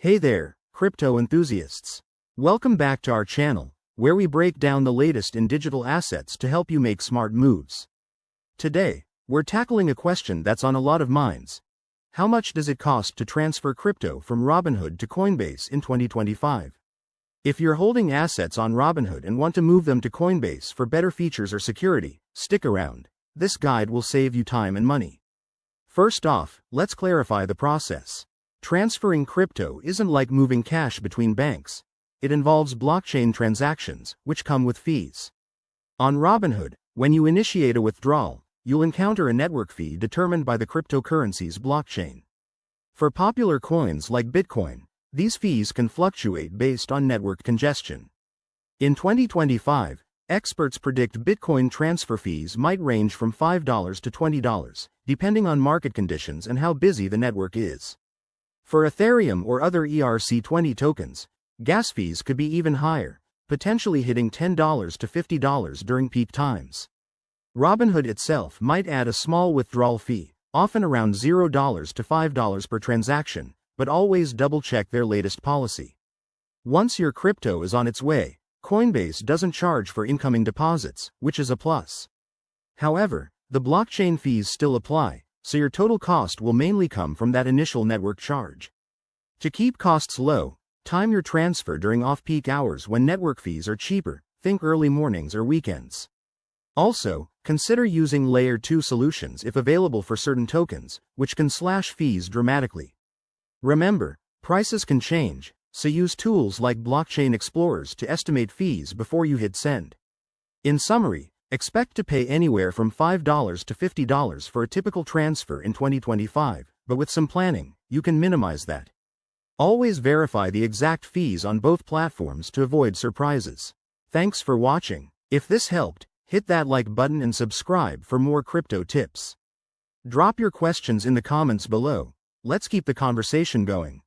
Hey there, crypto enthusiasts. Welcome back to our channel, where we break down the latest in digital assets to help you make smart moves. Today, we're tackling a question that's on a lot of minds. How much does it cost to transfer crypto from Robinhood to Coinbase in 2025? If you're holding assets on Robinhood and want to move them to Coinbase for better features or security, stick around. This guide will save you time and money. First off, let's clarify the process. Transferring crypto isn't like moving cash between banks. It involves blockchain transactions, which come with fees. On Robinhood, when you initiate a withdrawal, you'll encounter a network fee determined by the cryptocurrency's blockchain. For popular coins like Bitcoin, these fees can fluctuate based on network congestion. In 2025, experts predict Bitcoin transfer fees might range from $5 to $20, depending on market conditions and how busy the network is. For Ethereum or other ERC20 tokens, gas fees could be even higher, potentially hitting $10 to $50 during peak times. Robinhood itself might add a small withdrawal fee, often around $0 to $5 per transaction, but always double-check their latest policy. Once your crypto is on its way, Coinbase doesn't charge for incoming deposits, which is a plus. However, the blockchain fees still apply, so your total cost will mainly come from that initial network charge. To keep costs low, time your transfer during off-peak hours when network fees are cheaper, think early mornings or weekends. Also, consider using Layer 2 solutions if available for certain tokens, which can slash fees dramatically. Remember, prices can change, so use tools like blockchain explorers to estimate fees before you hit send. In summary, expect to pay anywhere from $5 to $50 for a typical transfer in 2025, but with some planning, you can minimize that. Always verify the exact fees on both platforms to avoid surprises. Thanks for watching. If this helped, hit that like button and subscribe for more crypto tips. Drop your questions in the comments below. Let's keep the conversation going.